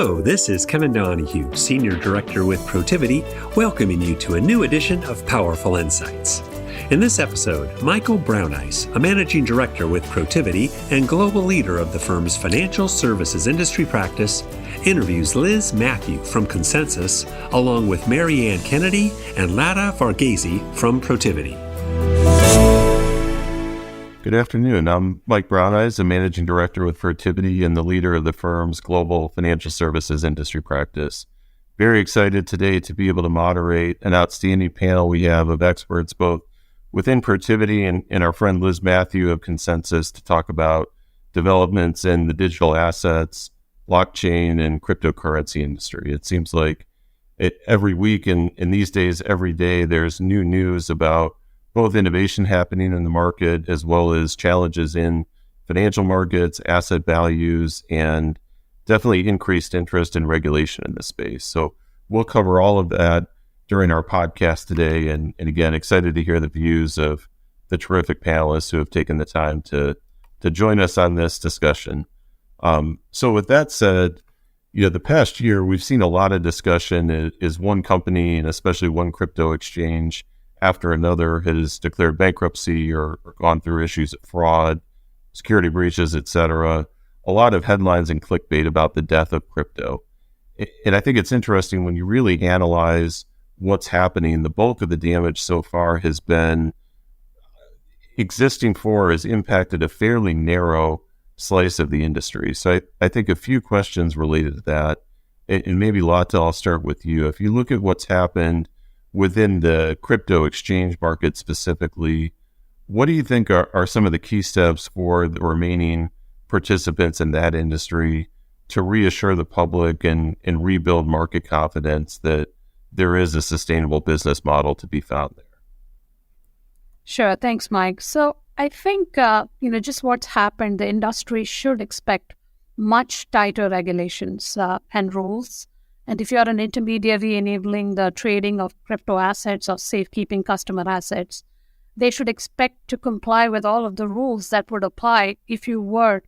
Hello, this is Kevin Donahue, Senior Director with Protiviti, welcoming you to a new edition of Powerful Insights. In this episode, Michael Brauneis, a Managing Director with Protiviti and global leader of the firm's financial services industry practice, interviews Liz Mathew from ConsenSys, along with Maryann Kennedy and Lata Varghese from Protiviti. Good afternoon. I'm Mike Brauneis, a Managing Director with Protiviti and the leader of the firm's global financial services industry practice. Very excited today to be able to moderate an outstanding panel we have of experts both within Protiviti and our friend Liz Mathew of ConsenSys to talk about developments in the digital assets, blockchain, and cryptocurrency industry. It seems like every week and these days, every day, there's new news about both innovation happening in the market as well as challenges in financial markets, asset values, and definitely increased interest in regulation in this space. So we'll cover all of that during our podcast today. And again, excited to hear the views of the terrific panelists who have taken the time to join us on this discussion. So with that said, the past year, we've seen a lot of discussion is one company and especially one crypto exchange after another has declared bankruptcy or gone through issues of fraud, security breaches, etc. A lot of headlines and clickbait about the death of crypto. And I think it's interesting when you really analyze what's happening, the bulk of the damage so far has been has impacted a fairly narrow slice of the industry. So I think a few questions related to that, and maybe Lata, I'll start with you. If you look at what's happened within the crypto exchange market specifically, what do you think are some of the key steps for the remaining participants in that industry to reassure the public and rebuild market confidence that there is a sustainable business model to be found there? Sure. Thanks, Mike. So I think, just what's happened, the industry should expect much tighter regulations and rules. And if you're an intermediary enabling the trading of crypto assets or safekeeping customer assets, they should expect to comply with all of the rules that would apply if you were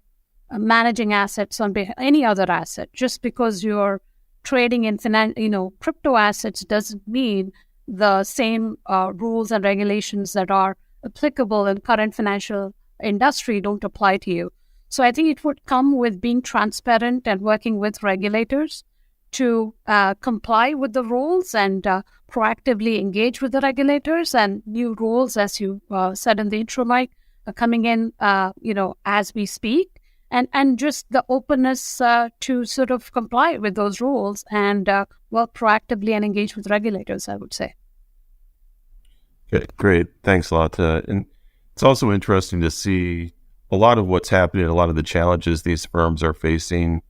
managing assets on any other asset. Just because you're trading in crypto assets doesn't mean the same rules and regulations that are applicable in current financial industry don't apply to you. So I think it would come with being transparent and working with regulators to comply with the rules and proactively engage with the regulators. And new rules, as you said in the intro, Mike, are coming in, as we speak. And just the openness to sort of comply with those rules and work proactively and engage with regulators, I would say. Okay, great. Thanks, Lata. And it's also interesting to see a lot of what's happening, a lot of the challenges these firms are facing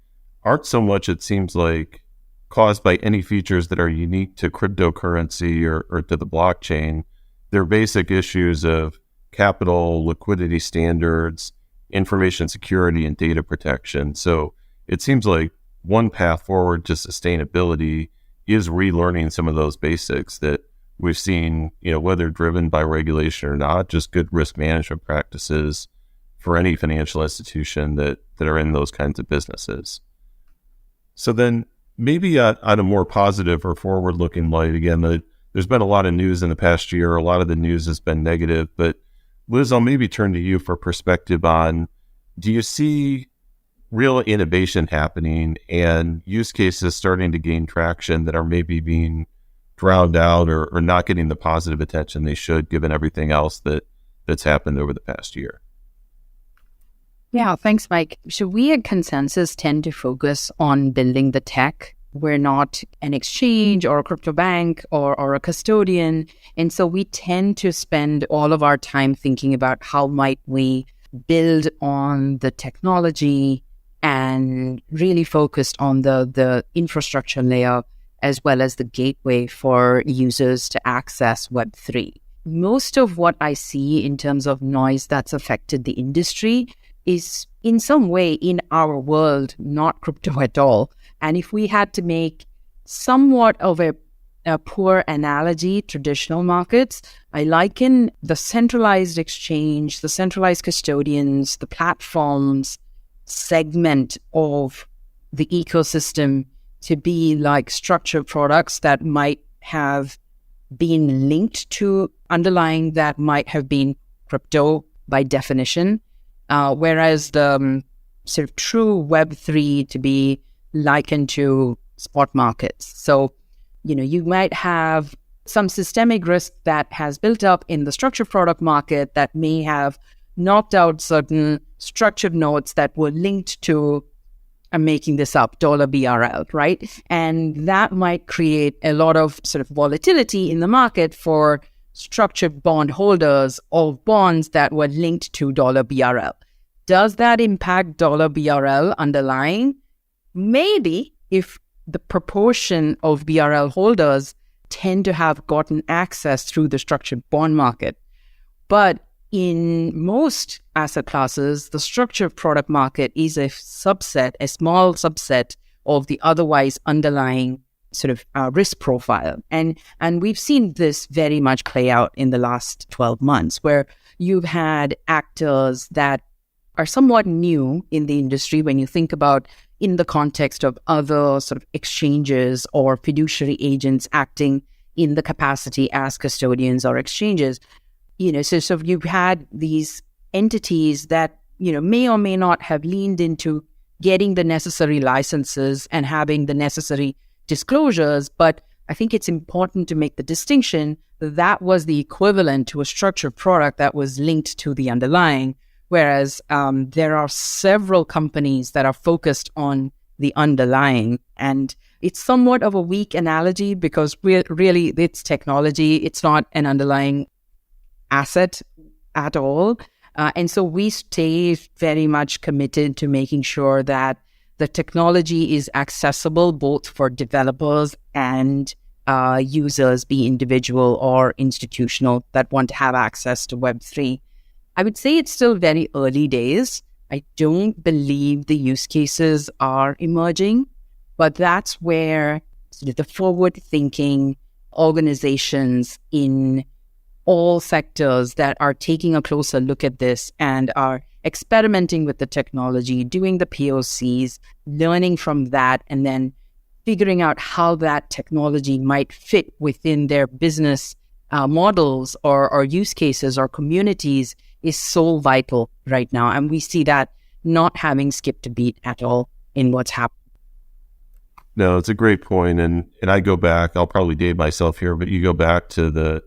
aren't so much, it seems like, caused by any features that are unique to cryptocurrency or to the blockchain. They're basic issues of capital, liquidity standards, information security, and data protection. So it seems like one path forward to sustainability is relearning some of those basics that we've seen, whether driven by regulation or not, just good risk management practices for any financial institution that are in those kinds of businesses. So then maybe on a more positive or forward-looking light, again, there's been a lot of news in the past year. A lot of the news has been negative. But Liz, I'll maybe turn to you for perspective on, do you see real innovation happening and use cases starting to gain traction that are maybe being drowned out or not getting the positive attention they should, given everything else that's happened over the past year? Yeah, thanks, Mike. So we at ConsenSys tend to focus on building the tech. We're not an exchange or a crypto bank or a custodian. And so we tend to spend all of our time thinking about how might we build on the technology and really focused on the infrastructure layer as well as the gateway for users to access Web3. Most of what I see in terms of noise that's affected the industry is in some way in our world, not crypto at all. And if we had to make somewhat of a poor analogy, traditional markets, I liken the centralized exchange, the centralized custodians, the platforms segment of the ecosystem to be like structured products that might have been linked to underlying that might have been crypto by definition, whereas the sort of true Web3 to be likened to spot markets. So, you might have some systemic risk that has built up in the structured product market that may have knocked out certain structured notes that were linked to, I'm making this up, $BRL, right? And that might create a lot of sort of volatility in the market for structured bond holders of bonds that were linked to $BRL. Does that impact $BRL underlying? Maybe, if the proportion of BRL holders tend to have gotten access through the structured bond market. But in most asset classes, the structured product market is a small subset of the otherwise underlying sort of risk profile. And we've seen this very much play out in the last 12 months, where you've had actors that are somewhat new in the industry when you think about in the context of other sort of exchanges or fiduciary agents acting in the capacity as custodians or exchanges. So you've had these entities that, may or may not have leaned into getting the necessary licenses and having the necessary disclosures. But I think it's important to make the distinction that was the equivalent to a structured product that was linked to the underlying. Whereas there are several companies that are focused on the underlying. And it's somewhat of a weak analogy because really it's technology. It's not an underlying asset at all. And so we stay very much committed to making sure that the technology is accessible both for developers and users, be individual or institutional, that want to have access to Web3. I would say it's still very early days. I don't believe the use cases are emerging, but that's where sort of the forward-thinking organizations in all sectors that are taking a closer look at this and are experimenting with the technology, doing the POCs, learning from that, and then figuring out how that technology might fit within their business models or use cases or communities is so vital right now. And we see that not having skipped a beat at all in what's happening. No, it's a great point. And I go back, I'll probably date myself here, but you go back to the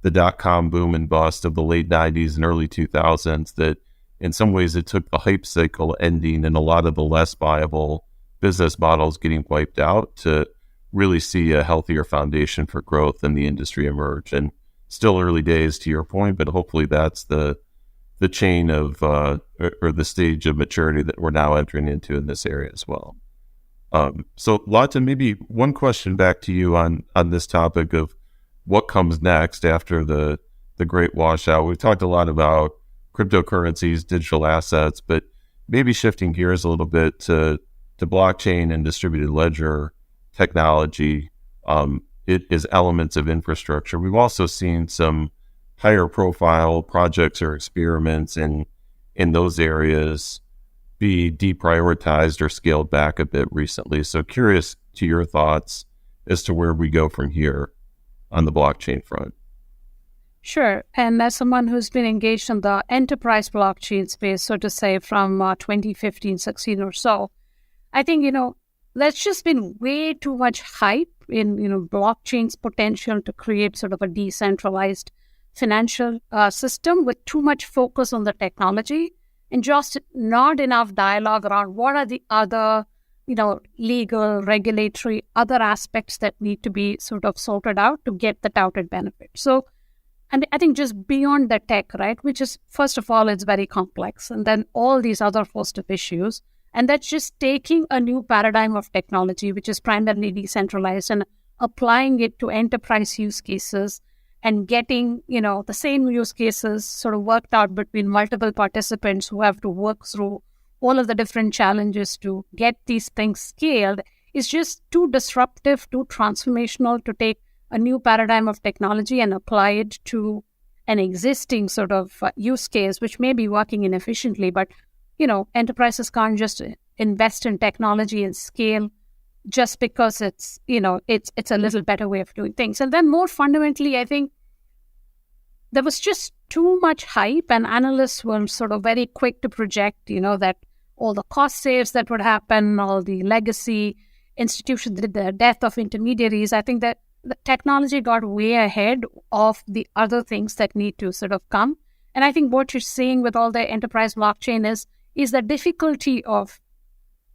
dot-com boom and bust of the late 90s and early 2000s, that in some ways it took the hype cycle ending and a lot of the less viable business models getting wiped out to really see a healthier foundation for growth in the industry emerge. And still early days to your point, but hopefully that's the chain of or the stage of maturity that we're now entering into in this area as well. So Lata, maybe one question back to you on this topic of what comes next after the great washout. We've talked a lot about cryptocurrencies, digital assets, but maybe shifting gears a little bit to blockchain and distributed ledger technology. It is elements of infrastructure. We've also seen some higher profile projects or experiments in those areas be deprioritized or scaled back a bit recently. So curious to your thoughts as to where we go from here on the blockchain front. Sure. And as someone who's been engaged in the enterprise blockchain space, so to say, from 2015-16 or so, I think, there's just been way too much hype in, blockchain's potential to create sort of a decentralized financial system with too much focus on the technology and just not enough dialogue around what are the other, legal, regulatory, other aspects that need to be sort of sorted out to get the touted benefit. So, and I think just beyond the tech, right, which is, first of all, it's very complex, and then all these other host of issues. And that's just taking a new paradigm of technology, which is primarily decentralized, and applying it to enterprise use cases and getting, the same use cases sort of worked out between multiple participants who have to work through all of the different challenges to get these things scaled is just too disruptive, too transformational to take a new paradigm of technology and apply it to an existing sort of use case, which may be working inefficiently, but enterprises can't just invest in technology and scale just because it's a little better way of doing things. And then more fundamentally, I think there was just too much hype, and analysts were sort of very quick to project, that all the cost saves that would happen, all the legacy institutions, the death of intermediaries. I think that the technology got way ahead of the other things that need to sort of come. And I think what you're seeing with all the enterprise blockchain is the difficulty of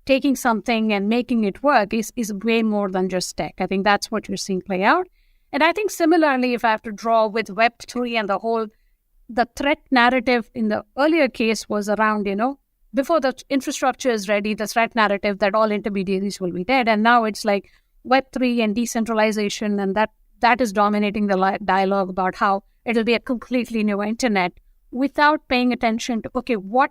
taking something and making it work is way more than just tech. I think that's what you're seeing play out. And I think similarly, if I have to draw with Web3 and the threat narrative in the earlier case was around, before the infrastructure is ready, the threat narrative that all intermediaries will be dead. And now it's like Web3 and decentralization, and that is dominating the dialogue about how it'll be a completely new internet without paying attention to, okay, what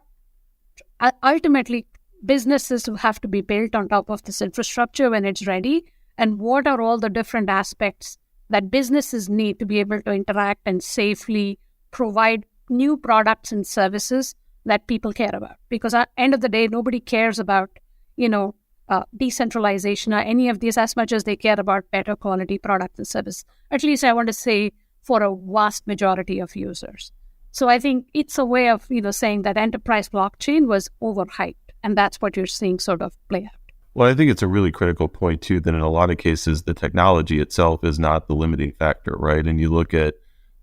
ultimately businesses will have to be built on top of this infrastructure when it's ready, and what are all the different aspects that businesses need to be able to interact and safely provide new products and services that people care about. Because at the end of the day, nobody cares about, decentralization or any of these as much as they care about better quality products and service. At least I want to say for a vast majority of users. So I think it's a way of, saying that enterprise blockchain was overhyped. And that's what you're seeing sort of play out. Well, I think it's a really critical point, too, that in a lot of cases, the technology itself is not the limiting factor, right? And you look at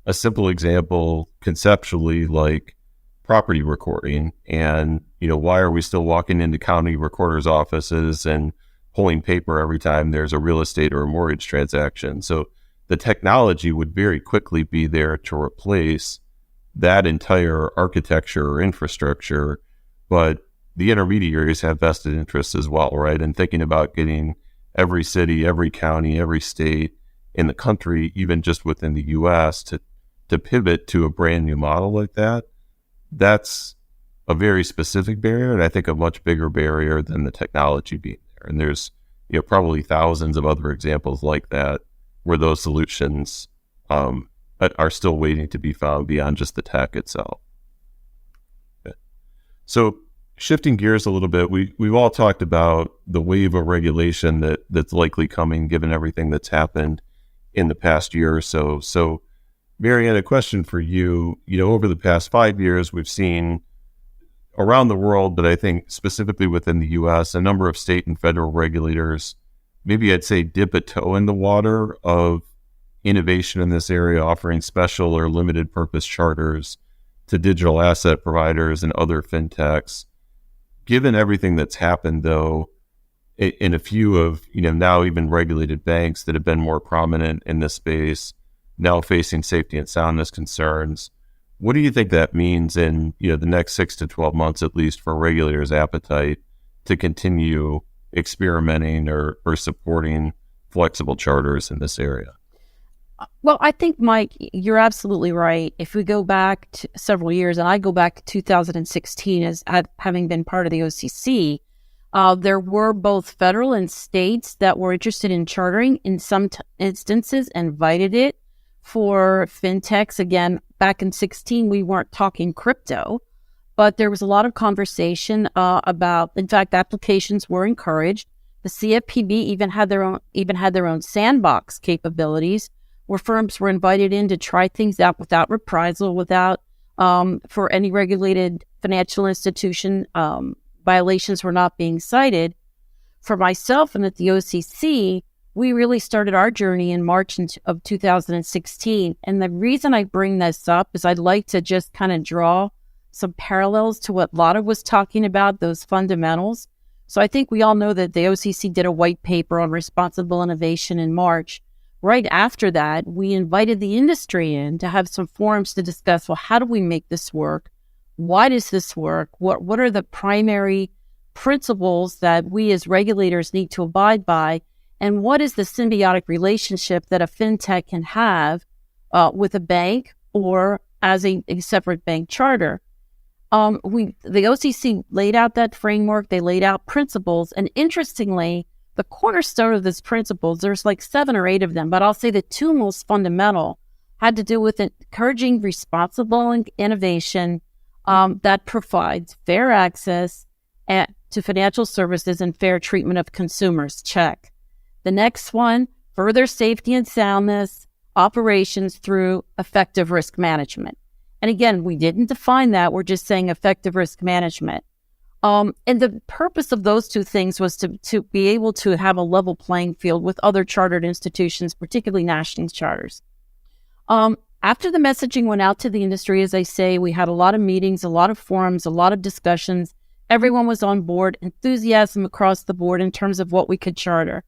a simple example conceptually like property recording, and, why are we still walking into county recorders' offices and pulling paper every time there's a real estate or a mortgage transaction? So the technology would very quickly be there to replace that entire architecture or infrastructure, but the intermediaries have vested interests as well, right? And thinking about getting every city, every county, every state in the country, even just within the U.S., to pivot to a brand new model like that, that's a very specific barrier, and I think a much bigger barrier than the technology being there. And there's probably thousands of other examples like that where those solutions are still waiting to be found beyond just the tech itself. Okay. So shifting gears a little bit, we've all talked about the wave of regulation that's likely coming given everything that's happened in the past year or so. So Maryann, a question for you. Over the past 5 years, we've seen around the world, but I think specifically within the U.S., a number of state and federal regulators, maybe I'd say dip a toe in the water of innovation in this area, offering special or limited purpose charters to digital asset providers and other fintechs. Given everything that's happened, though, in a few of, now even regulated banks that have been more prominent in this space, now facing safety and soundness concerns, what do you think that means in, the next 6 to 12 months, at least, for regulators' appetite to continue experimenting or supporting flexible charters in this area? Well, I think, Mike, you're absolutely right. If we go back to several years, and I go back to 2016 as having been part of the OCC, there were both federal and states that were interested in chartering, in some instances invited it for fintechs. Again, back in 16, we weren't talking crypto, but there was a lot of conversation about, in fact, applications were encouraged. The CFPB even had their own sandbox capabilities, where firms were invited in to try things out without reprisal, without, for any regulated financial institution, violations were not being cited. For myself and at the OCC, we really started our journey in March of 2016. And the reason I bring this up is I'd like to just kind of draw some parallels to what Lata was talking about, those fundamentals. So I think we all know that the OCC did a white paper on responsible innovation in March. Right after that, we invited the industry in to have some forums to discuss, well, how do we make this work? Why does this work? What are the primary principles that we as regulators need to abide by? And what is the symbiotic relationship that a fintech can have with a bank or as a separate bank charter? The OCC laid out that framework. They laid out principles. And interestingly, the cornerstone of these principles, there's like 7 or 8 of them, but I'll say the 2 most fundamental had to do with encouraging responsible innovation that provides fair access to financial services and fair treatment of consumers. Check. The next one, further safety and soundness operations through effective risk management. And again, we didn't define that. We're just saying effective risk management. And the purpose of those two things was to be able to have a level playing field with other chartered institutions, particularly national charters. After the messaging went out to the industry, as I say, we had a lot of meetings, a lot of forums, a lot of discussions. Everyone was on board, enthusiasm across the board in terms of what we could charter.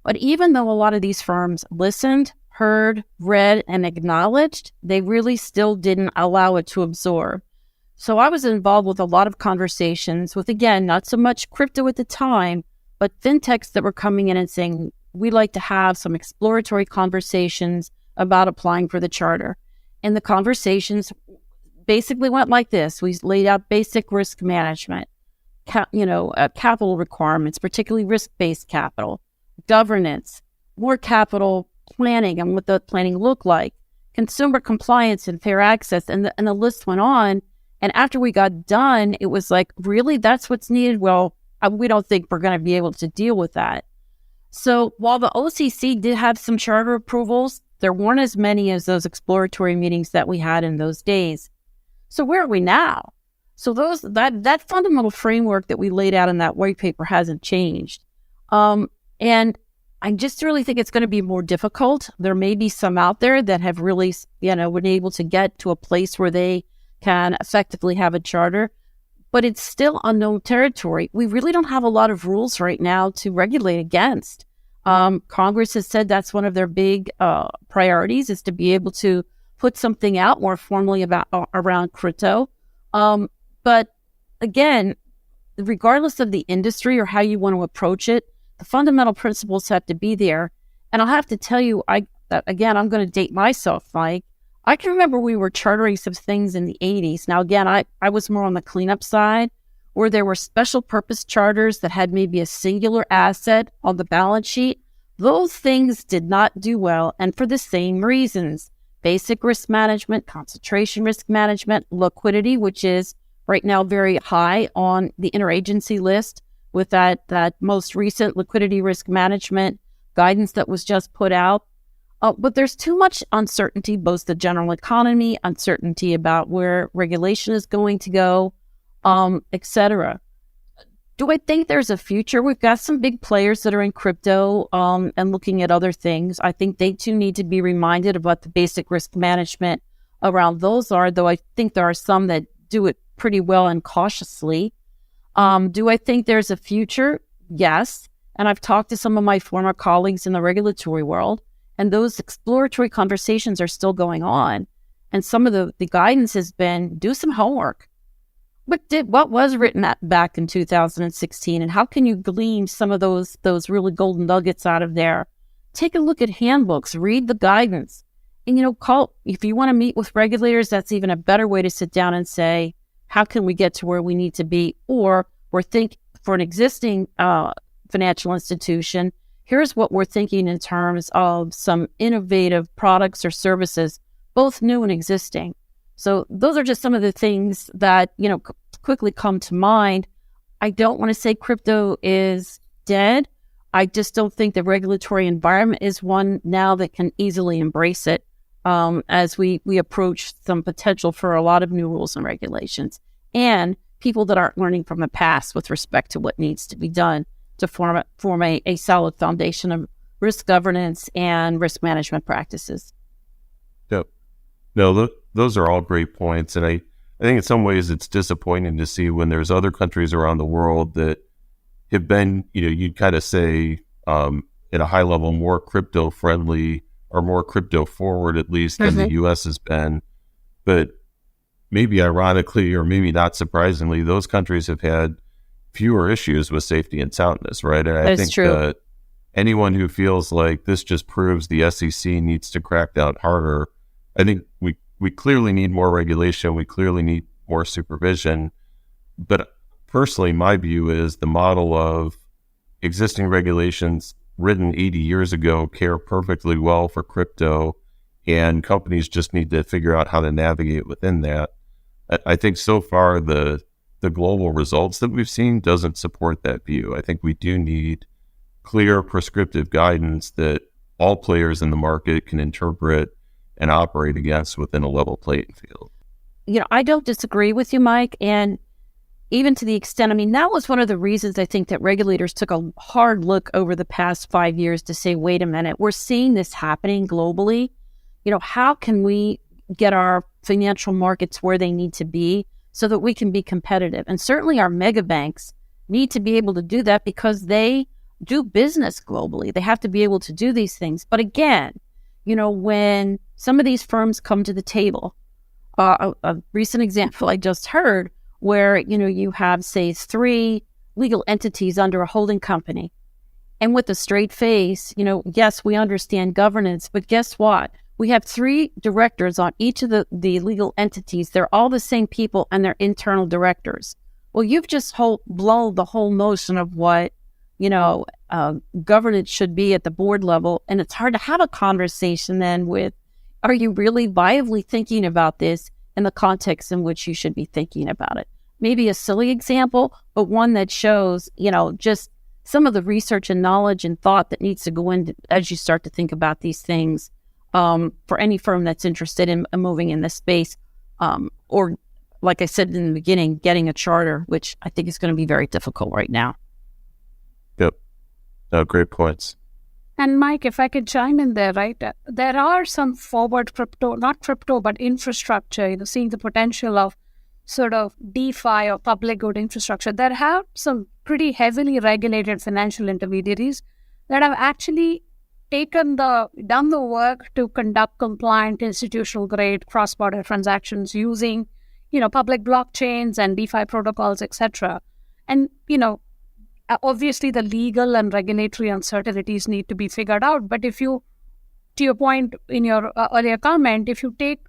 But even though a lot of these firms listened, heard, read, and acknowledged, they really still didn't allow it to absorb. So I was involved with a lot of conversations with, again, not so much crypto at the time, but fintechs that were coming in and saying, we'd like to have some exploratory conversations about applying for the charter. And the conversations basically went like this. We laid out basic risk management, capital requirements, particularly risk-based capital, governance, more capital planning and what the planning looked like, consumer compliance and fair access, and the list went on. And after we got done, it was like, really, that's what's needed? Well, we don't think we're going to be able to deal with that. So while the OCC did have some charter approvals, there weren't as many as those exploratory meetings that we had in those days. So where are we now? So that fundamental framework that we laid out in that white paper hasn't changed. And I just really think it's going to be more difficult. There may be some out there that have really, been able to get to a place where they can effectively have a charter, but it's still unknown territory. We really don't have a lot of rules right now to regulate against. Congress has said that's one of their big priorities, is to be able to put something out more formally around crypto. But again, regardless of the industry or how you want to approach it, the fundamental principles have to be there. And I'll have to tell you, I'm going to date myself, Mike. I can remember we were chartering some things in the 80s. Now, again, I was more on the cleanup side, where there were special purpose charters that had maybe a singular asset on the balance sheet. Those things did not do well, and for the same reasons. Basic risk management, concentration risk management, liquidity, which is right now very high on the interagency list with that most recent liquidity risk management guidance that was just put out. But there's too much uncertainty, both the general economy, uncertainty about where regulation is going to go, etc. Do I think there's a future? We've got some big players that are in crypto and looking at other things. I think they too need to be reminded of what the basic risk management around those are, though I think there are some that do it pretty well and cautiously. Do I think there's a future? Yes. And I've talked to some of my former colleagues in the regulatory world, and those exploratory conversations are still going on. And some of the guidance has been, do some homework. What was written back in 2016, and how can you glean some of those really golden nuggets out of there? Take a look at handbooks, read the guidance, and if you want to meet with regulators, that's even a better way to sit down and say, how can we get to where we need to be? Or for an existing financial institution, here's what we're thinking in terms of some innovative products or services, both new and existing. So those are just some of the things that, quickly come to mind. I don't want to say crypto is dead. I just don't think the regulatory environment is one now that can easily embrace it as we approach some potential for a lot of new rules and regulations and people that aren't learning from the past with respect to what needs to be done to form a solid foundation of risk governance and risk management practices. Yep. No, those are all great points. And I think in some ways it's disappointing to see when there's other countries around the world that have been, you'd kind of say at a high level, more crypto friendly or more crypto forward, at least, than the U.S. has been. But maybe ironically, or maybe not surprisingly, those countries have had fewer issues with safety and soundness, right? And I think that anyone who feels like this just proves the SEC needs to crack down harder, I think we clearly need more regulation. We clearly need more supervision. But personally, my view is the model of existing regulations written 80 years ago care perfectly well for crypto, and companies just need to figure out how to navigate within that. I think so far the the global results that we've seen doesn't support that view. I think we do need clear prescriptive guidance that all players in the market can interpret and operate against within a level playing field. I don't disagree with you, Mike. And even to the extent, that was one of the reasons I think that regulators took a hard look over the past 5 years to say, wait a minute, we're seeing this happening globally. How can we get our financial markets where they need to be so that we can be competitive? And certainly our mega banks need to be able to do that because they do business globally. They have to be able to do these things. But again, when some of these firms come to the table, a recent example I just heard where, you have, say, 3 legal entities under a holding company. And with a straight face, yes, we understand governance, but guess what? We have 3 directors on each of the legal entities. They're all the same people and they're internal directors. Well, you've just blown the whole notion of what, governance should be at the board level. And it's hard to have a conversation then with, are you really viably thinking about this in the context in which you should be thinking about it? Maybe a silly example, but one that shows, just some of the research and knowledge and thought that needs to go in as you start to think about these things for any firm that's interested in moving in this space. Or, like I said in the beginning, getting a charter, which I think is going to be very difficult right now. Yep. Great points. And Mike, if I could chime in there, right? There are some forward not crypto, but infrastructure, seeing the potential of sort of DeFi or public good infrastructure. There have some pretty heavily regulated financial intermediaries that have actually done the work to conduct compliant institutional grade cross-border transactions using, public blockchains and DeFi protocols, etc. And, obviously the legal and regulatory uncertainties need to be figured out. But if you, to your point in your earlier comment, if you take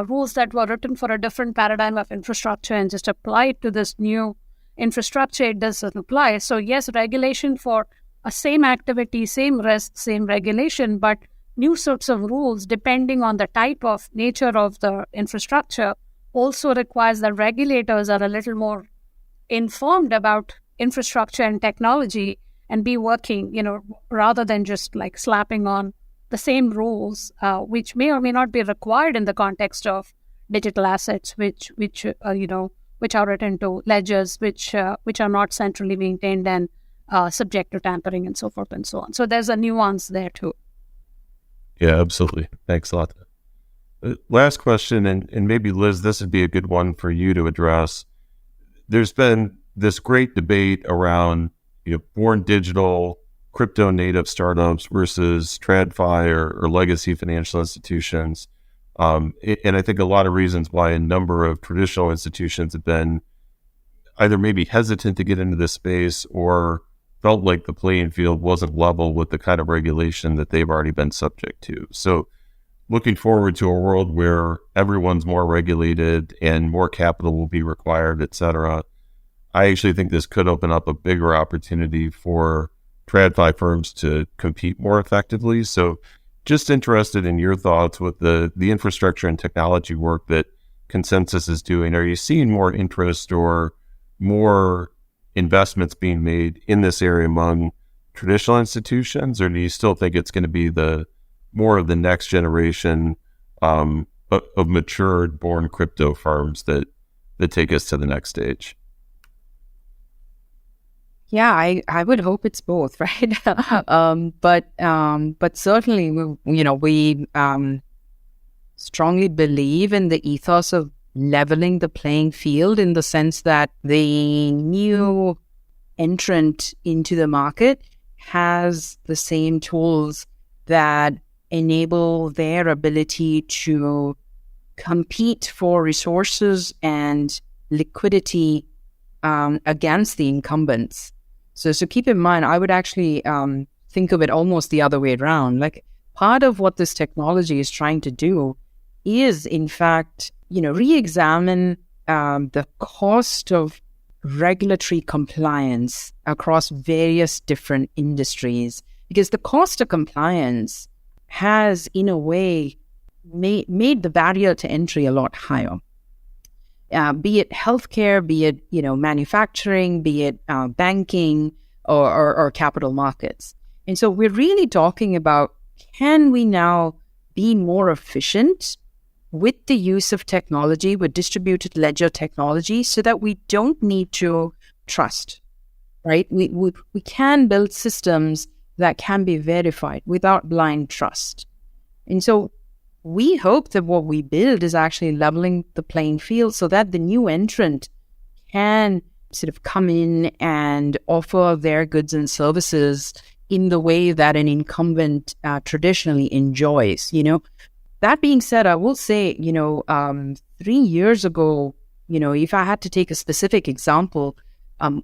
rules that were written for a different paradigm of infrastructure and just apply it to this new infrastructure, it doesn't apply. So yes, regulation for a same activity, same risk, same regulation, but new sorts of rules depending on the type of nature of the infrastructure also requires that regulators are a little more informed about infrastructure and technology and be working, rather than just like slapping on the same rules, which may or may not be required in the context of digital assets, which are written to ledgers, which are not centrally maintained and subject to tampering and so forth and so on. So there's a nuance there too. Yeah, absolutely. Thanks, Lata. Last question, and maybe Liz, this would be a good one for you to address. There's been this great debate around born digital, crypto native startups versus TradFi or legacy financial institutions. And I think a lot of reasons why a number of traditional institutions have been either maybe hesitant to get into this space or felt like the playing field wasn't level with the kind of regulation that they've already been subject to. So looking forward to a world where everyone's more regulated and more capital will be required, et cetera, I actually think this could open up a bigger opportunity for TradFi firms to compete more effectively. So just interested in your thoughts with the infrastructure and technology work that ConsenSys is doing. Are you seeing more interest or more investments being made in this area among traditional institutions, or do you still think it's going to be more of the next generation of matured born crypto firms that take us to the next stage? Yeah, I would hope it's both, right? But certainly, we strongly believe in the ethos of leveling the playing field in the sense that the new entrant into the market has the same tools that enable their ability to compete for resources and liquidity against the incumbents. So keep in mind, I would actually think of it almost the other way around. Like part of what this technology is trying to do is, in fact, re-examine the cost of regulatory compliance across various different industries, because the cost of compliance has, in a way, made the barrier to entry a lot higher. be it healthcare, be it, manufacturing, be it banking or capital markets. And so we're really talking about, can we now be more efficient with the use of technology, with distributed ledger technology, so that we don't need to trust, right? We can build systems that can be verified without blind trust. And so we hope that what we build is actually leveling the playing field so that the new entrant can sort of come in and offer their goods and services in the way that an incumbent traditionally enjoys. That being said, I will say, 3 years ago, if I had to take a specific example,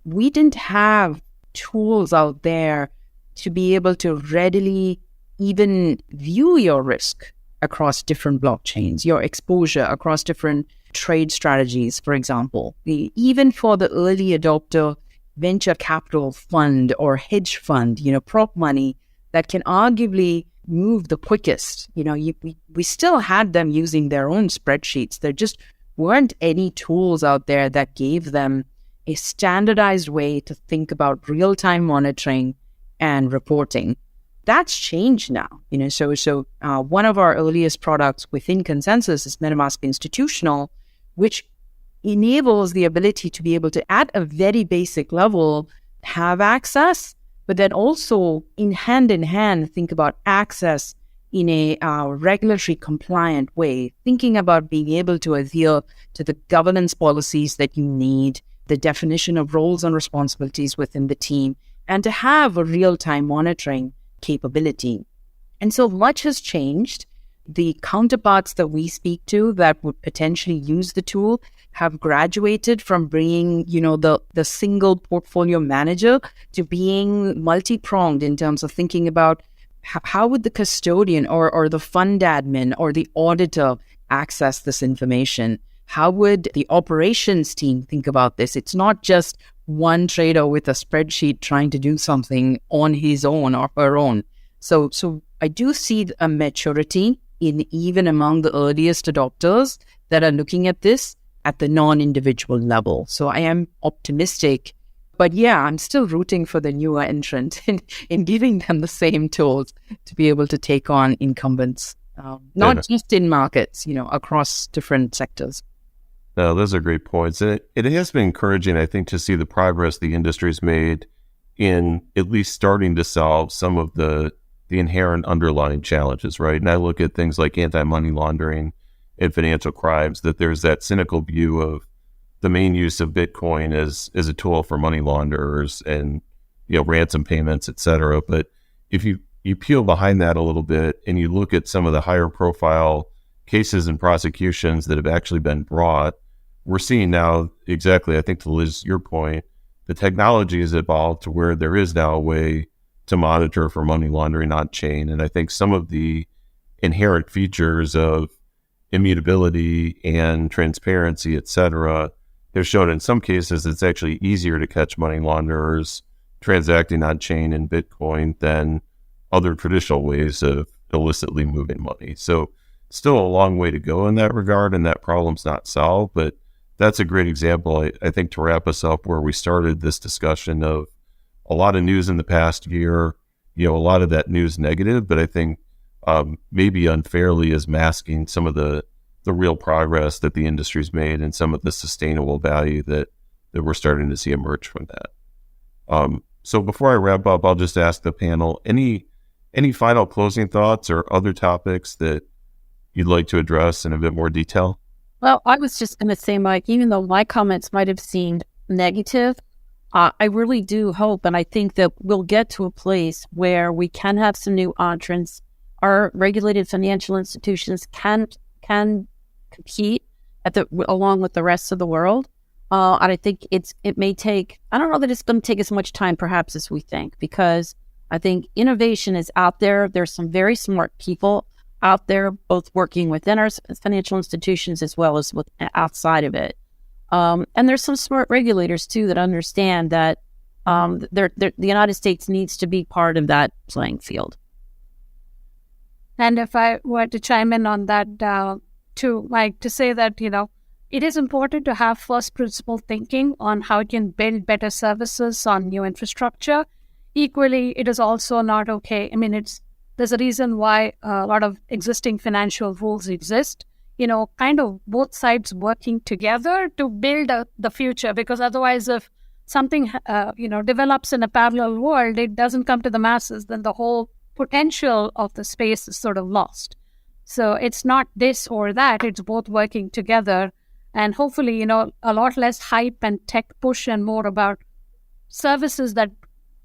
we didn't have tools out there to be able to readily even view your risk across different blockchains, your exposure across different trade strategies, for example. Even for the early adopter venture capital fund or hedge fund, prop money that can arguably move the quickest. We still had them using their own spreadsheets. There just weren't any tools out there that gave them a standardized way to think about real-time monitoring and reporting. That's changed now. So one of our earliest products within ConsenSys is MetaMask Institutional, which enables the ability to be able to, at a very basic level, have access, but then also in hand, think about access in a regulatory compliant way, thinking about being able to adhere to the governance policies that you need, the definition of roles and responsibilities within the team, and to have a real-time monitoring capability. And so much has changed. The counterparts that we speak to that would potentially use the tool have graduated from bringing, the single portfolio manager to being multi-pronged in terms of thinking about how would the custodian or the fund admin or the auditor access this information? How would the operations team think about this? It's not just one trader with a spreadsheet trying to do something on his own or her own. So I do see a maturity in even among the earliest adopters that are looking at this at the non-individual level. So I am optimistic, but I'm still rooting for the newer entrant in giving them the same tools to be able to take on incumbents, not just in markets, across different sectors. No, those are great points. And it has been encouraging, I think, to see the progress the industry's made in at least starting to solve some of the inherent underlying challenges, right? And I look at things like anti-money laundering and financial crimes, that there's that cynical view of the main use of Bitcoin as a tool for money launderers and, ransom payments, et cetera. But if you peel behind that a little bit and you look at some of the higher profile cases and prosecutions that have actually been brought, we're seeing now exactly, I think to Liz, your point, the technology has evolved to where there is now a way to monitor for money laundering on chain. And I think some of the inherent features of immutability and transparency, et cetera, have shown in some cases it's actually easier to catch money launderers transacting on chain in Bitcoin than other traditional ways of illicitly moving money. So still a long way to go in that regard, and that problem's not solved. But that's a great example, I think, to wrap us up where we started this discussion of a lot of news in the past year, a lot of that news negative, but I think maybe unfairly is masking some of the real progress that the industry's made and some of the sustainable value that we're starting to see emerge from that. So before I wrap up, I'll just ask the panel, any final closing thoughts or other topics that you'd like to address in a bit more detail? Well, I was just going to say, Mike, even though my comments might have seemed negative, I really do hope, and I think that we'll get to a place where we can have some new entrants. Our regulated financial institutions can compete along with the rest of the world. And I think it may take, I don't know that it's going to take as much time perhaps as we think, because I think innovation is out there. There's some very smart people out there, both working within our financial institutions as well as outside of it. And there's some smart regulators too that understand that the United States needs to be part of that playing field. And if I were to chime in on that too, Mike, to say that, it is important to have first principle thinking on how it can build better services on new infrastructure. Equally, it is also not okay. I mean, there's a reason why a lot of existing financial rules exist, kind of both sides working together to build the future, because otherwise if something, develops in a parallel world, it doesn't come to the masses, then the whole potential of the space is sort of lost. So it's not this or that, it's both working together. And hopefully, a lot less hype and tech push and more about services that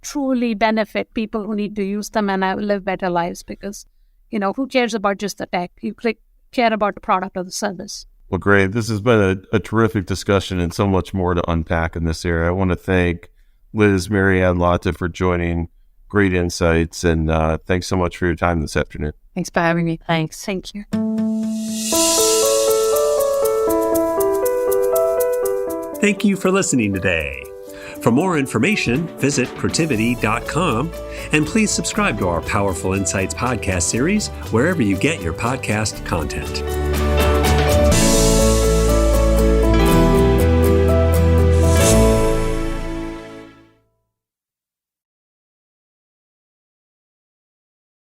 truly benefit people who need to use them and live better lives. Because, who cares about just the tech? You care about the product or the service. Well, great. This has been a terrific discussion and so much more to unpack in this area. I want to thank Liz, Maryann, Lata for joining. Great insights. And thanks so much for your time this afternoon. Thanks for having me. Thanks. Thank you. Thank you for listening today. For more information, visit Protiviti.com, and please subscribe to our Powerful Insights podcast series wherever you get your podcast content.